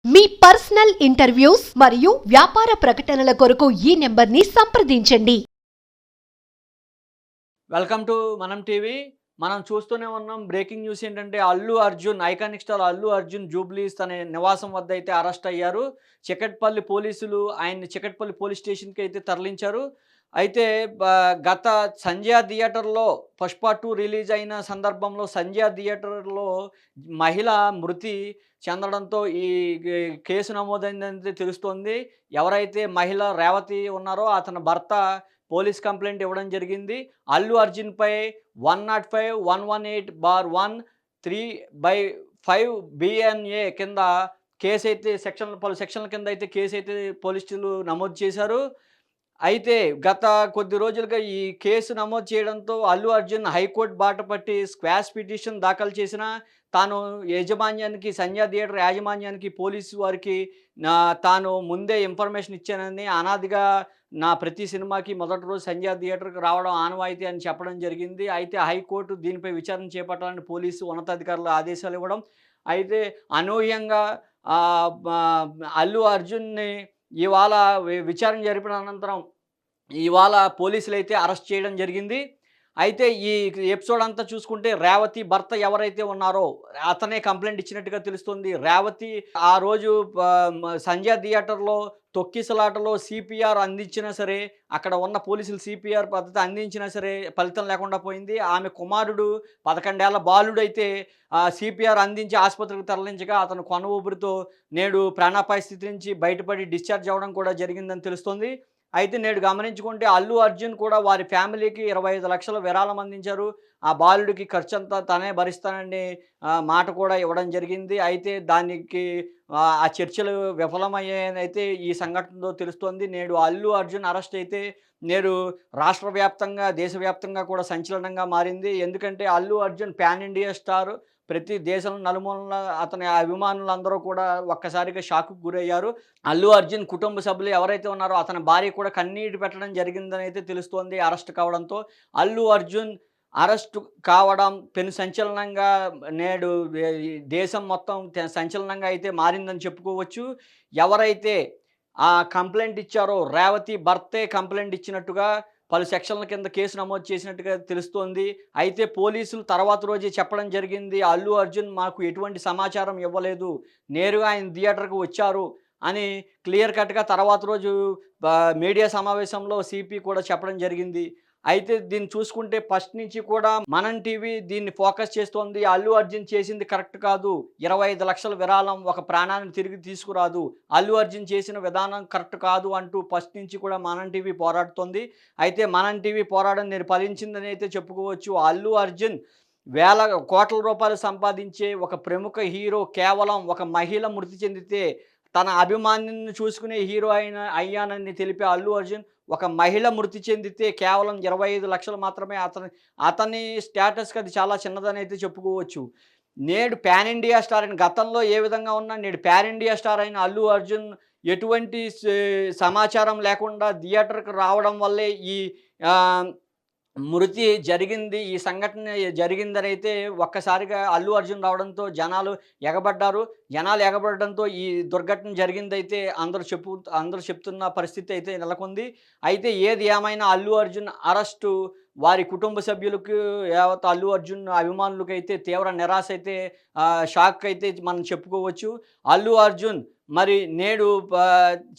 మీ personal interviews మరియు వ్యాపార ప్రకటనల కొరకు ఈ నెంబర్ని సంప్రదించండి. వెల్కమ్ టు మనం టీవీ. మనం చూస్తూనే ఉన్నాం. బ్రేకింగ్ న్యూస్ ఏంటంటే అల్లు అర్జున్, ఐకానిక్ స్టార్ అల్లు అర్జున్ జూబ్లీస్ తన నివాసం వద్ద అయితే అరెస్ట్ అయ్యారు. చికట్పల్లి పోలీసులు ఆయన్ని చికట్పల్లి పోలీస్ స్టేషన్‌కి అయితే తరలించారు. అయితే గత సంధ్యా థియేటర్‌లో 'పుష్ప 2' రిలీజ్ అయిన సందర్భంలో సంధ్యా థియేటర్‌లో మహిళ మృతి చెందడంతో ఈ కేసు నమోదైందని తెలుస్తోంది. ఎవరైతే మహిళ రేవతి ఉన్నారో అతని భర్త పోలీస్ కంప్లెయింట్ ఇవ్వడం జరిగింది. అల్లు అర్జున్‌పై 105, 118/1, 3/5 బిఎన్ఏ కింద కేసైతే పలు సెక్షన్ల కింద అయితే కేసైతే పోలీసులు నమోదు చేశారు. అయితే గత కొద్ది రోజులుగా ఈ కేసు నమోదు చేయడంతో అల్లు అర్జున్ హైకోర్టు బాట పట్టి స్క్వాష్ పిటిషన్ దాఖలు చేసినా తాను యాజమాన్యానికి సంధ్యా థియేటర్ యాజమాన్యానికి పోలీసు వారికి తాను ముందే ఇన్ఫర్మేషన్ ఇచ్చానని అనాదిగా నా ప్రతి సినిమాకి మొదటి రోజు సంధ్యా థియేటర్‌కి రావడం ఆనవాయితీ అని చెప్పడం జరిగింది. అయితే హైకోర్టు దీనిపై విచారణ చేపట్టాలని పోలీసు ఉన్నతాధికారులు ఆదేశాలు ఇవ్వడం. అయితే అనూహ్యంగా అల్లు అర్జున్‌ని ఇవాళ విచారణ జరిపిన అనంతరం ఇవాళ పోలీసులైతే అరెస్ట్ చేయడం జరిగింది. అయితే ఈ ఎపిసోడ్ అంతా చూసుకుంటే రేవతి భర్త ఎవరైతే ఉన్నారో అతనే కంప్లెయింట్ ఇచ్చినట్టుగా తెలుస్తుంది. రేవతి ఆ రోజు సంధ్యా థియేటర్‌లో తొక్కిసలాటలో సీపీఆర్ అందించినా సరే, అక్కడ ఉన్న పోలీసులు సీపీఆర్ పద్ధతి అందించినా సరే ఫలితం లేకుండా పోయింది. ఆమె కుమారుడు 11 ఏళ్ల బాలుడైతే సీపీఆర్ అందించి ఆసుపత్రికి తరలించగా అతను కొన ఊపిరితో నేడు ప్రాణాపాయ స్థితి నుంచి బయటపడి డిశ్చార్జ్ అవ్వడం కూడా జరిగిందని తెలుస్తోంది. అయితే నేడు గమనించుకుంటే అల్లు అర్జున్ కూడా వారి ఫ్యామిలీకి 25 లక్షల విరాళం అందించారు. ఆ బాలుడికి ఖర్చంతా తనే భరిస్తానని మాట కూడా ఇవ్వడం జరిగింది. అయితే దానికి ఆ చర్చలు విఫలమయ్యాయని అయితే ఈ సంఘటనతో తెలుస్తోంది. నేడు అల్లు అర్జున్ అరెస్ట్ అయితే నేడు రాష్ట్ర వ్యాప్తంగా, దేశవ్యాప్తంగా కూడా సంచలనంగా మారింది. ఎందుకంటే Allu Arjun pan India star. ప్రతి దేశం నలుమూలల అతని అభిమానులందరూ కూడా ఒక్కసారిగా షాక్‌కి గురయ్యారు. అల్లు అర్జున్ కుటుంబ సభ్యులు ఎవరైతే ఉన్నారో అతని భార్య కూడా కన్నీటి పెట్టడం జరిగిందని అయితే తెలుస్తోంది అరెస్ట్ కావడంతో. అల్లు అర్జున్ అరెస్ట్ కావడం పెను సంచలనంగా నేడు ఈ దేశం మొత్తం సంచలనంగా అయితే మారిందని చెప్పుకోవచ్చు. ఎవరైతే కంప్లెయింట్ ఇచ్చారో రేవతి భర్తే కంప్లెయింట్ ఇచ్చినట్టుగా పలు సెక్షన్ల కింద కేసు నమోదు చేసినట్టుగా తెలుస్తోంది. అయితే పోలీసులు తర్వాత రోజే చెప్పడం జరిగింది. అల్లు అర్జున్ మాకు ఎటువంటి సమాచారం ఇవ్వలేదు. నేరుగా ఆయన థియేటర్‌కి వచ్చారు అని క్లియర్ కట్‌గా తర్వాత రోజు మీడియా సమావేశంలో సీపీ కూడా చెప్పడం జరిగింది. అయితే దీన్ని చూసుకుంటే ఫస్ట్ నుంచి కూడా మనం టీవీ దీన్ని ఫోకస్ చేస్తోంది. అల్లు అర్జున్ చేసింది కరెక్ట్ కాదు. 25 లక్షల విరాళం ఒక ప్రాణాన్ని తిరిగి తీసుకురాదు. అల్లు అర్జున్ చేసిన విధానం కరెక్ట్ కాదు అంటూ ఫస్ట్ నుంచి కూడా మనం టీవీ పోరాడుతోంది. అయితే మనం టీవీ పోరాటం నేను ఫలించిందని అయితే చెప్పుకోవచ్చు. అల్లు అర్జున్ వేల కోట్ల రూపాయలు సంపాదించే ఒక ప్రముఖ హీరో కేవలం ఒక మహిళ మృతి చెందితే తన అభిమానిని చూసుకునే హీరో అయ్యానని తెలిపే అల్లు అర్జున్ ఒక మహిళ మృతి చెందితే కేవలం 25 లక్షలు మాత్రమే అతని స్టేటస్‌కి అది చాలా చిన్నదని అయితే చెప్పుకోవచ్చు. నేడు పాన్ ఇండియా స్టార్ అయిన గతంలో ఏ విధంగా ఉన్నా నేడు పాన్ ఇండియా స్టార్ అయిన అల్లు అర్జున్ ఎటువంటి సమాచారం లేకుండా థియేటర్‌కి రావడం వల్లే ఈ ఆహ్, మృతి జరిగింది. ఈ సంఘటన జరిగిందనైతే ఒక్కసారిగా అల్లు అర్జున్ రావడంతో జనాలు ఎగబడ్డారు. జనాలు ఎగబడడంతో ఈ దుర్ఘటన జరిగిందైతే అందరూ చెప్తున్న పరిస్థితి అయితే నెలకొంది. అయితే ఏది ఏమైనా అల్లు అర్జున్ అరెస్టు వారి కుటుంబ సభ్యులకు యావత్ అల్లు అర్జున్ అభిమానులకైతే తీవ్ర నిరాశ అయితే షాక్ అయితే మనం చెప్పుకోవచ్చు. అల్లు అర్జున్ మరి నేడు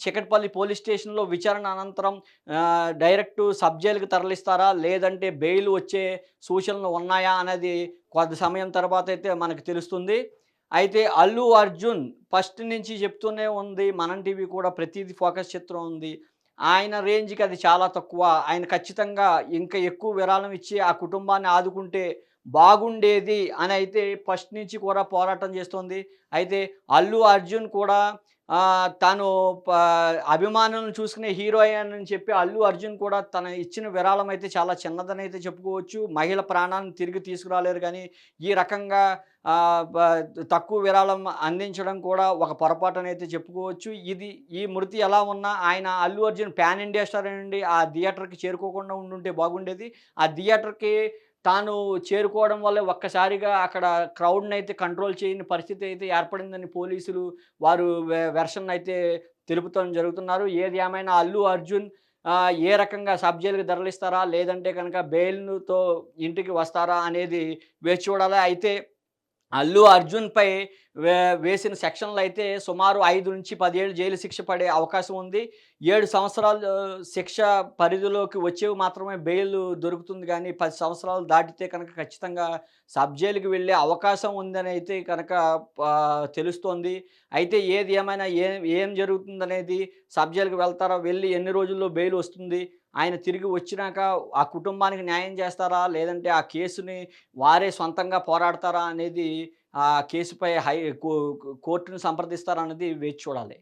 చికట్పల్లి పోలీస్ స్టేషన్‌లో విచారణ అనంతరం డైరెక్టు సబ్ జైలుకి తరలిస్తారా? లేదంటే బెయిల్ వచ్చే సూచనలు ఉన్నాయా? అనేది కొద్ది సమయం తర్వాత అయితే మనకు తెలుస్తుంది. అయితే అల్లు అర్జున్ ఫస్ట్ నుంచి చెప్తూనే ఉంది. మనం టీవీ కూడా ప్రతీది ఫోకస్ చేస్తూ ఉంది. ఆయన రేంజ్‌కి అది చాలా తక్కువ. ఆయన ఖచ్చితంగా ఇంకా ఎక్కువ విరాళం ఇచ్చి ఆ కుటుంబాన్ని ఆదుకుంటే బాగుండేది అని అయితే ఫస్ట్ నుంచి కూడా పోరాటం చేస్తోంది. అయితే అల్లు అర్జున్ కూడా తాను ప అభిమానులను చూసుకునే హీరో అయ్యానని చెప్పి అల్లు అర్జున్ కూడా తన ఇచ్చిన విరాళం అయితే చాలా చిన్నదని అయితే చెప్పుకోవచ్చు. మహిళ ప్రాణాలను తిరిగి తీసుకురాలేరు గానీ, ఈ రకంగా తక్కువ విరాళం అందించడం కూడా ఒక పొరపాటనైతే చెప్పుకోవచ్చు. ఈ మృతి ఎలా ఉన్నా ఆయన Allu Arjun pan India star అయ్యుండి ఆ థియేటర్‌కి చేరుకోకుండా ఉండుంటే బాగుండేది. ఆ థియేటర్‌కి తాను చేరుకోవడం వల్ల ఒక్కసారిగా అక్కడ క్రౌడ్‌నయితే కంట్రోల్ చేయని పరిస్థితి అయితే ఏర్పడిందని పోలీసులు వారు వెర్షన్ అయితే తెలుపుతం జరుగుతున్నారు. ఏది ఏమైనా అల్లు అర్జున్ ఏ రకంగా సబ్ జైలుకి తరలిస్తారా? లేదంటే గనక బెయిల్‌తో ఇంటికి వస్తారా? అనేది వేచి చూడాలి. అయితే అల్లు అర్జున్‌పై వే వేసిన సెక్షన్‌లయితే సుమారు 5-10 ఏళ్ళు జైలు శిక్ష పడే అవకాశం ఉంది. 7 సంవత్సరాలు శిక్ష పరిధిలోకి వచ్చేవి మాత్రమే బెయిల్ దొరుకుతుంది గానీ, 10 సంవత్సరాలు దాటితే కనుక ఖచ్చితంగా సబ్ జైలుకి వెళ్ళే అవకాశం ఉందనైతే కనుక తెలుస్తోంది. అయితే ఏది ఏమైనా ఏం జరుగుతుందనేది సబ్ జైలుకి వెళ్తారా? వెళ్లి ఎన్ని రోజుల్లో బెయిల్ వస్తుంది? ఆయన తిరిగి వచ్చినాక ఆ కుటుంబానికి న్యాయం చేస్తారా? లేదంటే ఆ కేసుని వారే సొంతంగా పోరాడతారా అనేది ఆ కేసుపై కోర్ట్‌ని సంప్రదిస్తారా అన్నది వేచి చూడాలి.